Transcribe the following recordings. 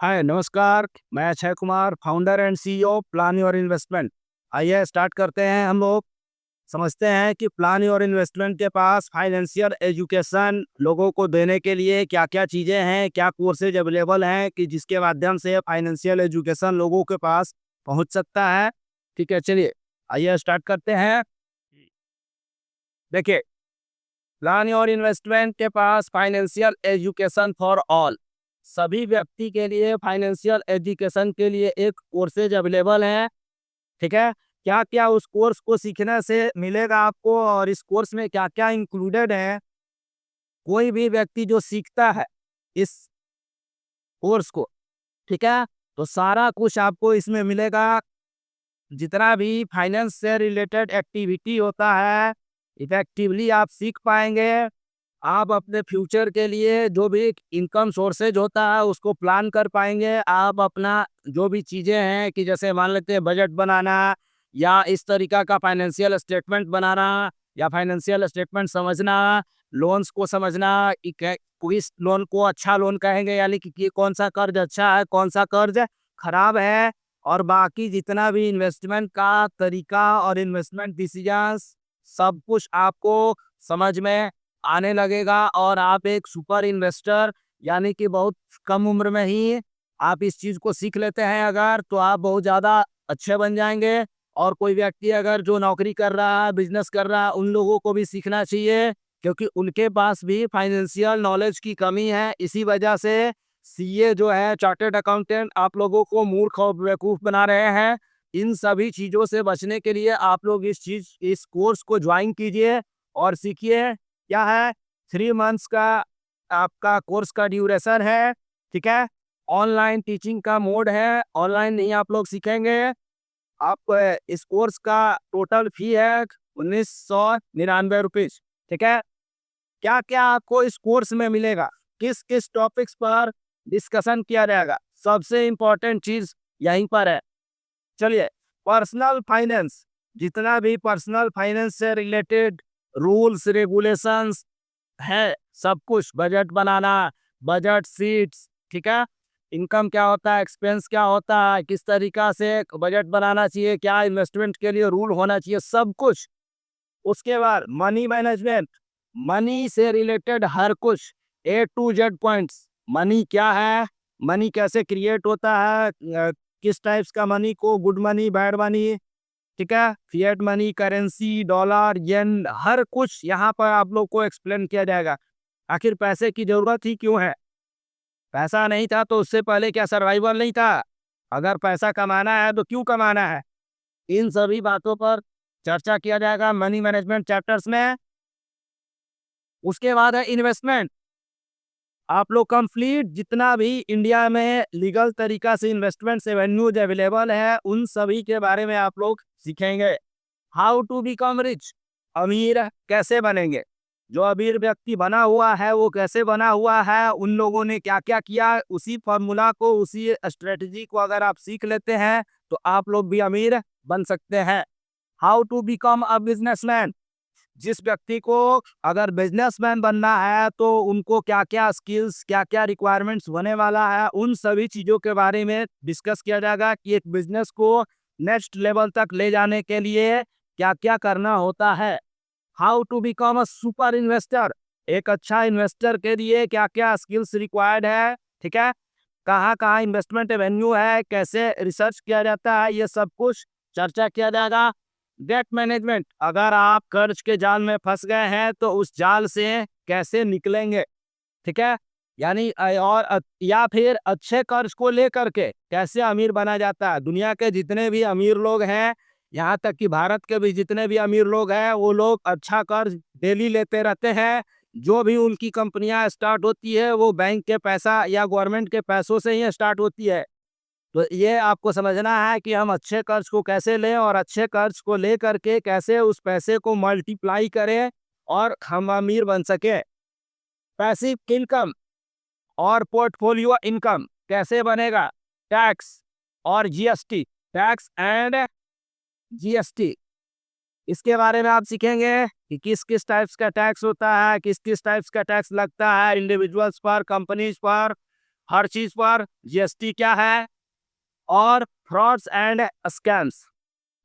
हाय नमस्कार। मैं Akshay Kumar, founder and CEO plan your investment. आइए स्टार्ट करते हैं। हम लोग समझते हैं कि प्लान योर इन्वेस्टमेंट के पास फाइनेंशियल एजुकेशन लोगों को देने के लिए क्या क्या चीज़ें हैं, क्या कोर्सेज अवेलेबल हैं कि जिसके माध्यम से फाइनेंशियल एजुकेशन लोगों के पास पहुंच सकता है। ठीक है, चलिए आइए स्टार्ट करते हैं। देखिए, प्लान योर इन्वेस्टमेंट के पास फाइनेंशियल एजुकेशन फॉर ऑल, सभी व्यक्ति के लिए फाइनेंशियल एजुकेशन के लिए एक कोर्सेज अवेलेबल है। ठीक है, क्या क्या उस कोर्स को सीखने से मिलेगा आपको और इस कोर्स में क्या क्या इंक्लूडेड है। कोई भी व्यक्ति जो सीखता है इस कोर्स को, ठीक है, तो सारा कुछ आपको इसमें मिलेगा। जितना भी फाइनेंस से रिलेटेड एक्टिविटी होता है इफेक्टिवली आप सीख पाएंगे। आप अपने फ्यूचर के लिए जो भी इनकम सोर्सेज होता है उसको प्लान कर पाएंगे। आप अपना जो भी चीज़ें हैं कि जैसे मान लेते हैं बजट बनाना या इस तरीका का फाइनेंशियल स्टेटमेंट बनाना या फाइनेंशियल स्टेटमेंट समझना, लोन्स को समझना कि किस लोन को अच्छा लोन कहेंगे, यानी कि कौन सा कर्ज अच्छा है, कौन सा कर्ज खराब है, और बाकी जितना भी इन्वेस्टमेंट का तरीका और इन्वेस्टमेंट डिसीजंस सब कुछ आपको समझ में आने लगेगा। और आप एक सुपर इन्वेस्टर, यानी कि बहुत कम उम्र में ही आप इस चीज़ को सीख लेते हैं अगर, तो आप बहुत ज़्यादा अच्छे बन जाएंगे। और कोई व्यक्ति अगर जो नौकरी कर रहा है, बिजनेस कर रहा है, उन लोगों को भी सीखना चाहिए क्योंकि उनके पास भी फाइनेंशियल नॉलेज की कमी है। इसी वजह से सीए जो है, चार्टर्ड अकाउंटेंट, आप लोगों को मूर्ख और बेवकूफ़ बना रहे हैं। इन सभी चीज़ों से बचने के लिए आप लोग इस कोर्स को ज्वाइन कीजिए और सीखिए। क्या है, 3 मंथ्स का आपका कोर्स का ड्यूरेशन है। ठीक है, ऑनलाइन टीचिंग का मोड है, ऑनलाइन नहीं आप लोग सीखेंगे। आप इस कोर्स का टोटल फी है 1999 रुपीज। ठीक है, क्या क्या आपको इस कोर्स में मिलेगा, किस किस टॉपिक्स पर डिस्कशन किया जाएगा, सबसे इंपॉर्टेंट चीज यहीं पर है। चलिए, पर्सनल फाइनेंस, जितना भी पर्सनल फाइनेंस से रिलेटेड रूल्स रेगुलेशंस है, सब कुछ, बजट बनाना, बजट शीट्स, ठीक है, इनकम क्या होता है, एक्सपेंस क्या होता है, किस तरीका से बजट बनाना चाहिए, क्या इन्वेस्टमेंट के लिए रूल होना चाहिए, सब कुछ। उसके बाद मनी मैनेजमेंट, मनी से रिलेटेड हर कुछ, A to Z points. Money क्या है, मनी कैसे क्रिएट होता है, किस टाइप्स का मनी को, गुड मनी, बैड मनी, ठीक है, फिएट मनी, करेंसी, डॉलर, येन, हर कुछ यहाँ पर आप लोग को एक्सप्लेन किया जाएगा। आखिर पैसे की जरूरत ही क्यों है? पैसा नहीं था तो उससे पहले क्या सर्वाइवल नहीं था? अगर पैसा कमाना है तो क्यों कमाना है? इन सभी बातों पर चर्चा किया जाएगा मनी मैनेजमेंट चैप्टर्स में। उसके बाद है इन्वेस्टमेंट। आप लोग कंप्लीट जितना भी इंडिया में लीगल तरीका से इन्वेस्टमेंट एवेन्यूज अवेलेबल है उन सभी के बारे में आप लोग सीखेंगे। हाउ टू बिकम रिच, अमीर कैसे बनेंगे, जो अमीर व्यक्ति बना हुआ है वो कैसे बना हुआ है, उन लोगों ने क्या क्या किया, उसी फॉर्मूला को, उसी स्ट्रेटजी को अगर आप सीख लेते हैं तो आप लोग भी अमीर बन सकते हैं। How to become a businessman, जिस व्यक्ति को अगर बिजनेसमैन बनना है तो उनको क्या क्या स्किल्स, क्या क्या रिक्वायरमेंट्स होने वाला है, उन सभी चीज़ों के बारे में डिस्कस किया जाएगा कि एक बिजनेस को नेक्स्ट लेवल तक ले जाने के लिए क्या क्या करना होता है। How to become a super investor, एक अच्छा इन्वेस्टर के लिए क्या क्या स्किल्स रिक्वायर्ड है, ठीक है, कहाँ कहाँ इन्वेस्टमेंट एवेन्यू है, कैसे रिसर्च किया जाता है, ये सब कुछ चर्चा किया जाएगा। डेट मैनेजमेंट, अगर आप कर्ज के जाल में फंस गए हैं तो उस जाल से कैसे निकलेंगे, ठीक है, यानी या फिर अच्छे कर्ज को लेकर के कैसे अमीर बना जाता है। दुनिया के जितने भी अमीर लोग हैं, यहाँ तक कि भारत के भी जितने भी अमीर लोग हैं, वो लोग अच्छा कर्ज डेली लेते रहते हैं। जो भी उनकी कंपनियां स्टार्ट होती है वो बैंक के पैसा या गवर्नमेंट के पैसों से ही स्टार्ट होती है। तो ये आपको समझना है कि हम अच्छे कर्ज को कैसे लें और अच्छे कर्ज को ले करके कैसे उस पैसे को मल्टीप्लाई करें और हम अमीर बन सके। पैसिव इनकम और पोर्टफोलियो इनकम कैसे बनेगा, टैक्स और जीएसटी, टैक्स एंड जीएसटी, इसके बारे में आप सीखेंगे कि किस किस टाइप्स का टैक्स होता है, किस किस टाइप्स का टैक्स लगता है इंडिविजुअल्स पर, कंपनीज पर। हर चीज पर जीएसटी क्या है, और फ्रॉड्स एंड स्कैम्स,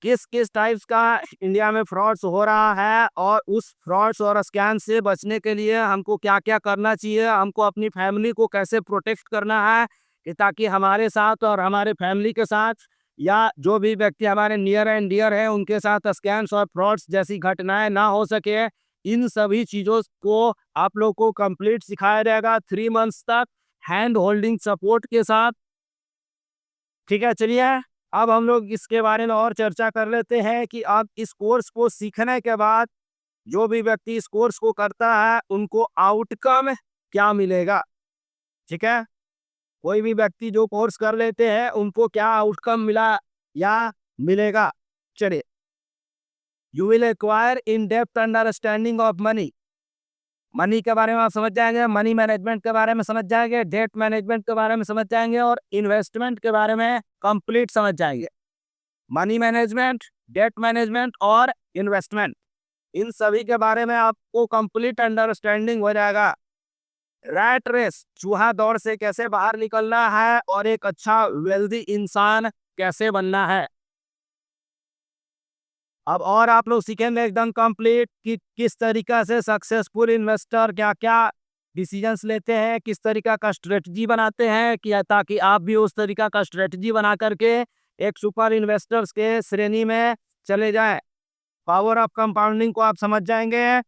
किस किस टाइप्स का इंडिया में फ्रॉड्स हो रहा है, और उस फ्रॉड्स और स्कैम से बचने के लिए हमको क्या क्या करना चाहिए, हमको अपनी फैमिली को कैसे प्रोटेक्ट करना है, कि ताकि हमारे साथ और हमारे फैमिली के साथ या जो भी व्यक्ति हमारे नियर एंड डियर है उनके साथ स्कैम्स और फ्रॉड्स जैसी घटनाएं ना हो सके। इन सभी चीज़ों को आप लोग को कंप्लीट सिखाया जाएगा 3 मंथ्स तक, हैंड होल्डिंग सपोर्ट के साथ। ठीक है, चलिए अब हम लोग इसके बारे में और चर्चा कर लेते हैं कि अब इस कोर्स को सीखने के बाद जो भी व्यक्ति इस कोर्स को करता है उनको आउटकम क्या मिलेगा। ठीक है, कोई भी व्यक्ति जो कोर्स कर लेते हैं उनको क्या आउटकम मिला या मिलेगा। चलिए, you will acquire in depth understanding of money. Money के बारे में आप समझ जाएंगे, मनी मैनेजमेंट के बारे में समझ जाएंगे, डेट मैनेजमेंट के बारे में समझ जाएंगे, और इन्वेस्टमेंट के बारे में कंप्लीट समझ जाएंगे। मनी मैनेजमेंट, डेट मैनेजमेंट और इन्वेस्टमेंट, इन सभी के बारे में आपको कंप्लीट अंडरस्टैंडिंग हो जाएगा। रैट रेस, चूहा दौड़ से कैसे बाहर निकलना है और एक अच्छा वेल्दी इंसान कैसे बनना है। अब और आप लोग सीखेंगे एकदम कंप्लीट कि किस तरीका से सक्सेसफुल इन्वेस्टर क्या क्या डिसीजंस लेते हैं, किस तरीका का स्ट्रेटजी बनाते हैं, कि ताकि आप भी उस तरीका का स्ट्रेटजी बना करके एक सुपर इन्वेस्टर्स के श्रेणी में चले जाएं। पावर ऑफ कंपाउंडिंग को आप समझ जाएंगे,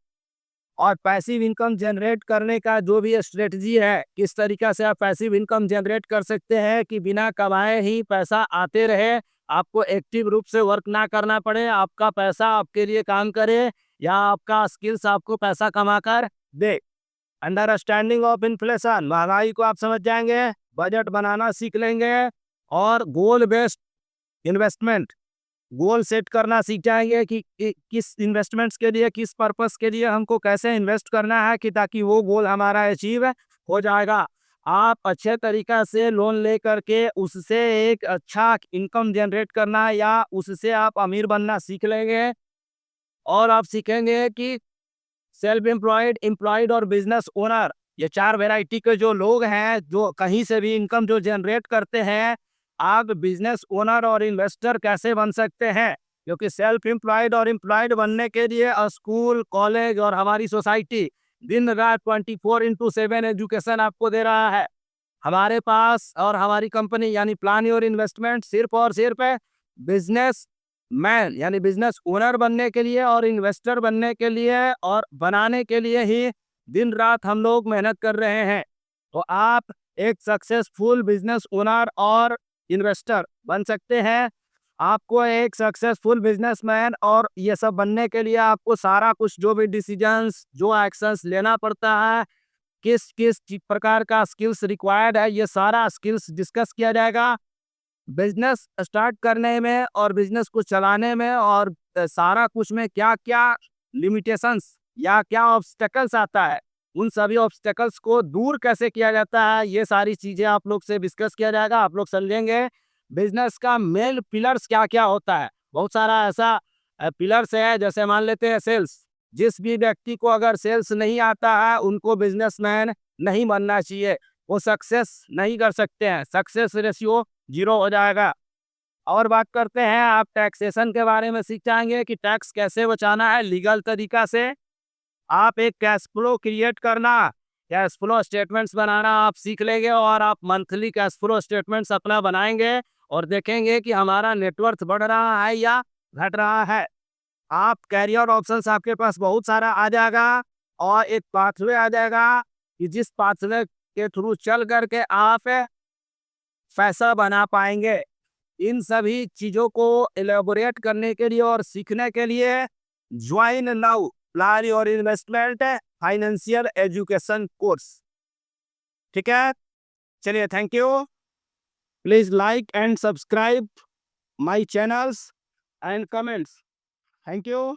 और पैसिव इनकम जनरेट करने का जो भी स्ट्रेटजी है, किस तरीका से आप पैसिव इनकम जनरेट कर सकते हैं कि बिना कमाए ही पैसा आते रहे, आपको एक्टिव रूप से वर्क ना करना पड़े, आपका पैसा आपके लिए काम करे, या आपका स्किल्स आपको पैसा कमा कर दे। अंडरस्टैंडिंग ऑफ इन्फ्लेशन, महंगाई को आप समझ जाएंगे, बजट बनाना सीख लेंगे, और गोल बेस्ड इन्वेस्टमेंट, गोल सेट करना सीख जाएंगे कि किस इन्वेस्टमेंट्स के लिए, किस पर्पस के लिए हमको कैसे इन्वेस्ट करना है, कि ताकि वो गोल हमारा अचीव हो जाएगा। आप अच्छे तरीका से लोन ले करके उससे एक अच्छा इनकम जनरेट करना, या उससे आप अमीर बनना सीख लेंगे। और आप सीखेंगे कि सेल्फ एम्प्लॉयड, एम्प्लॉयड और बिजनेस ओनर, ये 4 वैरायटी के जो लोग हैं जो कहीं से भी इनकम जो जनरेट करते हैं, आप बिजनेस ओनर और इन्वेस्टर कैसे बन सकते हैं। क्योंकि सेल्फ एम्प्लॉयड और एम्प्लॉयड बनने के लिए स्कूल, कॉलेज और हमारी सोसाइटी दिन रात 24/7 एजुकेशन आपको दे रहा है। हमारे पास और हमारी कंपनी यानी प्लान योर इन्वेस्टमेंट सिर्फ और सिर्फ बिजनेस मैन यानी बिजनेस ओनर बनने के लिए और इन्वेस्टर बनने के लिए और बनाने के लिए ही दिन रात हम लोग मेहनत कर रहे हैं। तो आप एक सक्सेसफुल बिजनेस ओनर और इन्वेस्टर बन सकते हैं। आपको एक सक्सेसफुल बिजनेसमैन और ये सब बनने के लिए आपको सारा कुछ जो भी डिसीजंस, जो एक्शंस लेना पड़ता है, किस किस प्रकार का स्किल्स रिक्वायर्ड है, ये सारा स्किल्स डिस्कस किया जाएगा। बिजनेस स्टार्ट करने में और बिजनेस को चलाने में और सारा कुछ में क्या क्या लिमिटेशंस या क्या ऑब्स्टेकल्स आता है, उन सभी ऑब्स्टेकल्स को दूर कैसे किया जाता है, ये सारी चीजें आप लोग से डिस्कस किया जाएगा। आप लोग समझेंगे बिजनेस का मेन पिलर्स क्या क्या होता है। बहुत सारा ऐसा पिलर्स है, जैसे मान लेते हैं सेल्स। जिस भी व्यक्ति को अगर सेल्स नहीं आता है उनको बिजनेसमैन नहीं बनना चाहिए, वो सक्सेस नहीं कर सकते हैं, सक्सेस रेशियो 0 हो जाएगा। और बात करते हैं, आप टैक्सेशन के बारे में सीख जाएंगे कि टैक्स कैसे बचाना है लीगल तरीका से। आप एक कैश फ्लो क्रिएट करना, कैश फ्लो स्टेटमेंट्स बनाना आप सीख लेंगे, और आप मंथली कैश फ्लो स्टेटमेंट्स अपना बनाएंगे और देखेंगे कि हमारा नेटवर्थ बढ़ रहा है या घट रहा है। आप कैरियर ऑप्शंस आपके पास बहुत सारा आ जाएगा, और एक पाथवे आ जाएगा कि जिस पाथवे के थ्रू चल करके आप पैसा बना पाएंगे। इन सभी चीजों को एलेबोरेट करने के लिए और सीखने के लिए join now plan your investment financial education course. ठीक है, चलिए, thank you. Please like and subscribe my channels and comments. Thank you.